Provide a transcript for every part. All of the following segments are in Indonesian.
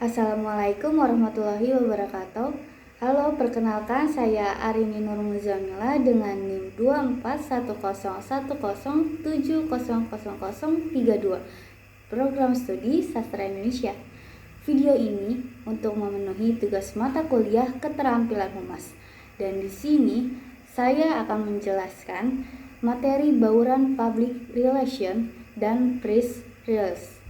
Assalamualaikum warahmatullahi wabarakatuh. Halo, perkenalkan saya Arini Nur Muzamila dengan NIM 241010700032 Program Studi Sastra Indonesia. Video ini untuk memenuhi tugas mata kuliah Keterampilan Humas. Dan di sini saya akan menjelaskan materi bauran Public Relation dan Press Release.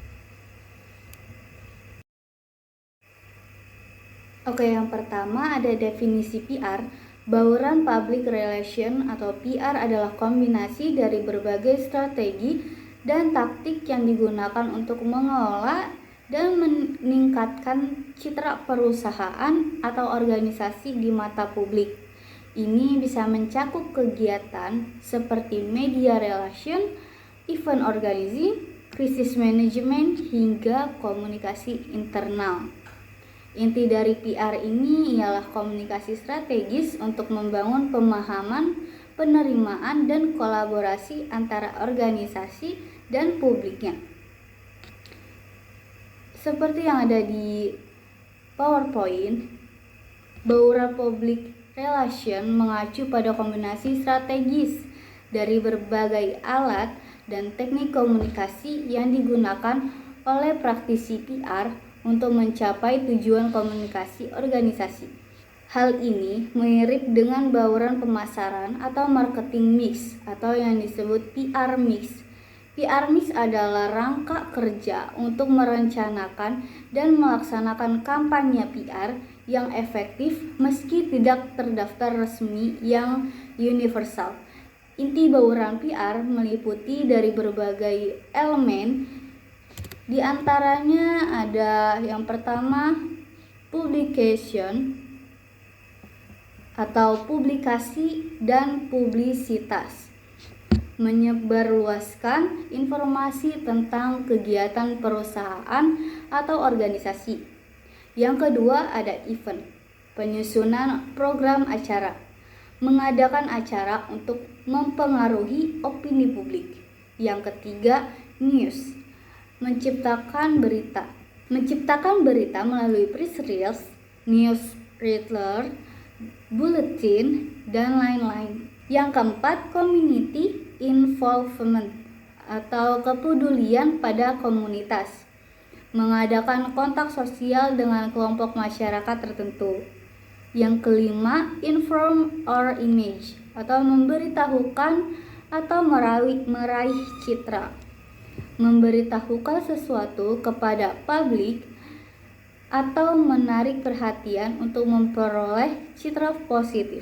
Oke, yang pertama ada definisi PR. Bauran Public Relation atau PR adalah kombinasi dari berbagai strategi dan taktik yang digunakan untuk mengelola dan meningkatkan citra perusahaan atau organisasi di mata publik. Ini bisa mencakup kegiatan seperti media relation, event organizing, crisis management, hingga komunikasi internal. Inti dari PR ini ialah komunikasi strategis untuk membangun pemahaman, penerimaan, dan kolaborasi antara organisasi dan publiknya. Seperti yang ada di PowerPoint, bauran public relation mengacu pada kombinasi strategis dari berbagai alat dan teknik komunikasi yang digunakan oleh praktisi PR untuk mencapai tujuan komunikasi organisasi. Hal ini mirip dengan bauran pemasaran atau marketing mix atau yang disebut PR mix. PR mix adalah rangka kerja untuk merencanakan dan melaksanakan kampanye PR yang efektif meski tidak terdaftar resmi yang universal. Inti bauran PR meliputi dari berbagai elemen. Di antaranya ada yang pertama publication atau publikasi dan publisitas, menyebarluaskan informasi tentang kegiatan perusahaan atau organisasi. Yang kedua ada event, penyusunan program acara, mengadakan acara untuk mempengaruhi opini publik. Yang ketiga news, menciptakan berita melalui press release, newsletter, bulletin, dan lain-lain. Yang keempat, community involvement atau kepedulian pada komunitas, mengadakan kontak sosial dengan kelompok masyarakat tertentu. Yang kelima, inform or image atau memberitahukan atau meraih citra, memberitahukan sesuatu kepada publik atau menarik perhatian untuk memperoleh citra positif.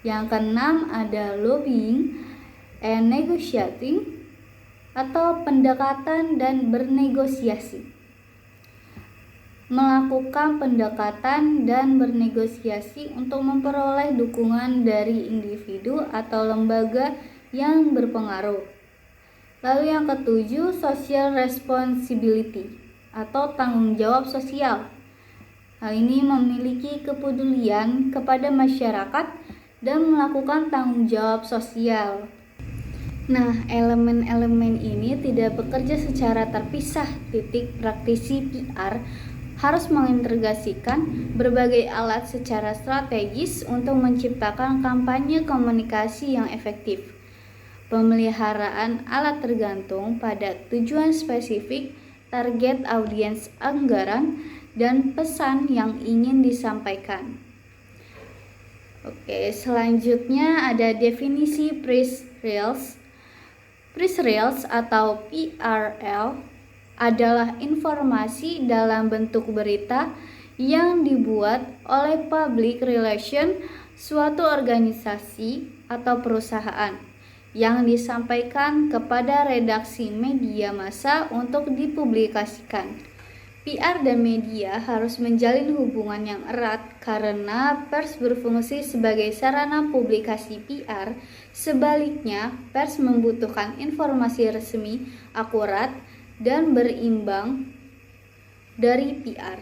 Yang keenam ada lobbying and negotiating atau pendekatan dan bernegosiasi, melakukan pendekatan dan bernegosiasi untuk memperoleh dukungan dari individu atau lembaga yang berpengaruh. Lalu yang ketujuh, social responsibility atau tanggung jawab sosial. Hal ini memiliki kepedulian kepada masyarakat dan melakukan tanggung jawab sosial. Nah, elemen-elemen ini tidak bekerja secara terpisah. Praktisi PR harus mengintegrasikan berbagai alat secara strategis untuk menciptakan kampanye komunikasi yang efektif. Pemeliharaan alat tergantung pada tujuan spesifik, target audiens anggaran, dan pesan yang ingin disampaikan. Oke, selanjutnya ada definisi press release. Press release atau PRL adalah informasi dalam bentuk berita yang dibuat oleh public relation suatu organisasi atau perusahaan, yang disampaikan kepada redaksi media massa untuk dipublikasikan. PR dan media harus menjalin hubungan yang erat karena pers berfungsi sebagai sarana publikasi PR. Sebaliknya, pers membutuhkan informasi resmi, akurat, dan berimbang dari PR.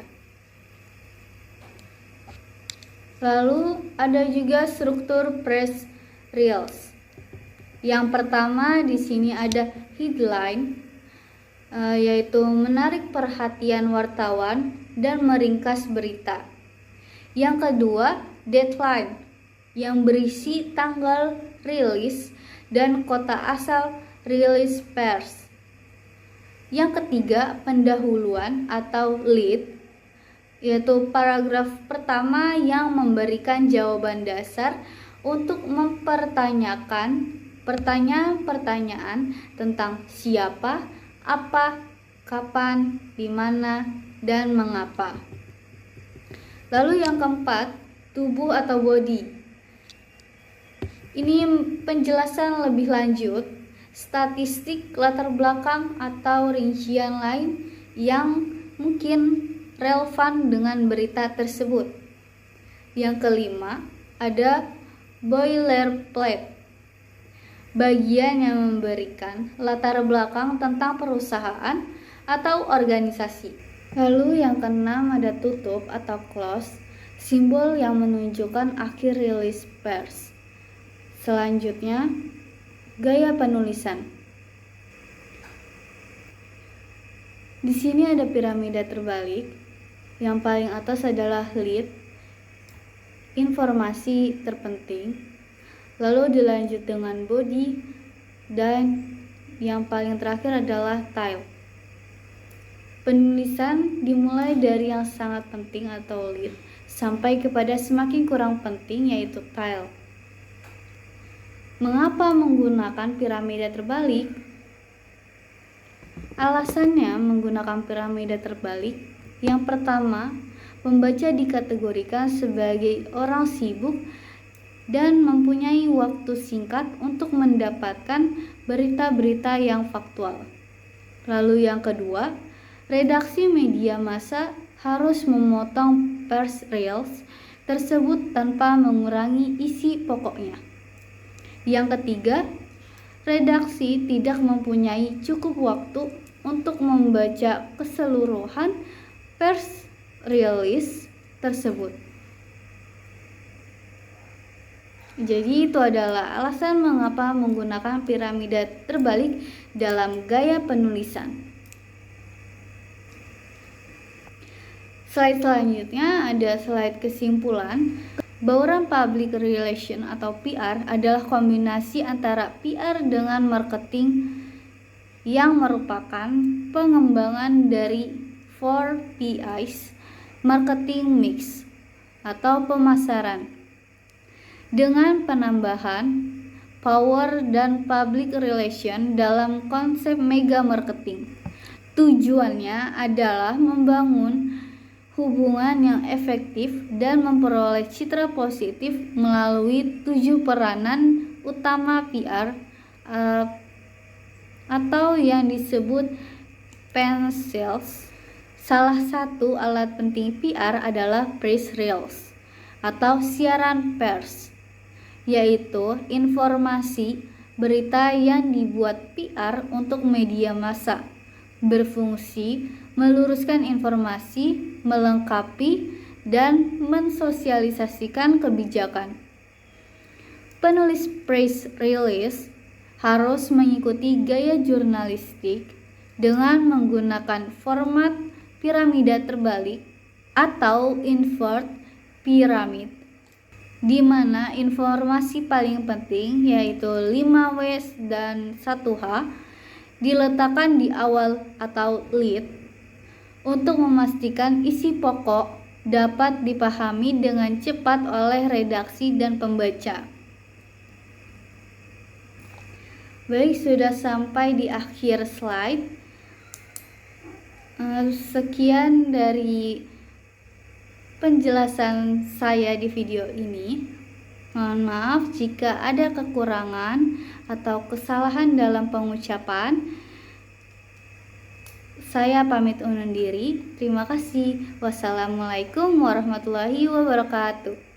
Lalu ada juga struktur press release. Yang pertama di sini ada headline, yaitu menarik perhatian wartawan dan meringkas berita. Yang kedua, deadline, yang berisi tanggal rilis dan kota asal rilis pers. Yang ketiga, pendahuluan atau lead, yaitu paragraf pertama yang memberikan jawaban dasar untuk mempertanyakan pertanyaan-pertanyaan tentang siapa, apa, kapan, di mana, dan mengapa. Lalu yang keempat, tubuh atau body. Ini penjelasan lebih lanjut, statistik, latar belakang, atau rincian lain yang mungkin relevan dengan berita tersebut. Yang kelima, ada boilerplate, bagian yang memberikan latar belakang tentang perusahaan atau organisasi. Lalu yang keenam ada tutup atau close, simbol yang menunjukkan akhir rilis pers. Selanjutnya, gaya penulisan. Di sini ada piramida terbalik. Yang paling atas adalah lead, informasi terpenting, lalu dilanjut dengan body, dan yang paling terakhir adalah tail. Penulisan dimulai dari yang sangat penting atau lead sampai kepada semakin kurang penting yaitu tail. Mengapa menggunakan piramida terbalik? Alasannya menggunakan piramida terbalik, yang pertama, pembaca dikategorikan sebagai orang sibuk dan mempunyai waktu singkat untuk mendapatkan berita-berita yang faktual. Lalu yang kedua, redaksi media massa harus memotong pers reels tersebut tanpa mengurangi isi pokoknya. Yang ketiga, redaksi tidak mempunyai cukup waktu untuk membaca keseluruhan pers rilis tersebut. Jadi itu adalah alasan mengapa menggunakan piramida terbalik dalam gaya penulisan. Slide selanjutnya ada slide kesimpulan. Bauran Public Relation atau PR adalah kombinasi antara PR dengan marketing yang merupakan pengembangan dari 4Ps, marketing mix atau pemasaran, dengan penambahan power dan public relation dalam konsep mega marketing. Tujuannya adalah membangun hubungan yang efektif dan memperoleh citra positif melalui 7 peranan utama PR atau yang disebut pen sales. Salah satu alat penting PR adalah press release atau siaran pers, yaitu informasi berita yang dibuat PR untuk media massa, berfungsi meluruskan informasi, melengkapi, dan mensosialisasikan kebijakan. Penulis press release harus mengikuti gaya jurnalistik dengan menggunakan format piramida terbalik atau invert pyramid, di mana informasi paling penting yaitu 5W dan 1H diletakkan di awal atau lead untuk memastikan isi pokok dapat dipahami dengan cepat oleh redaksi dan pembaca. Baik, sudah sampai di akhir slide. Sekian dari penjelasan saya di video ini. Mohon maaf jika ada kekurangan atau kesalahan dalam pengucapan. Saya pamit undur diri. Terima kasih. Wassalamualaikum warahmatullahi wabarakatuh.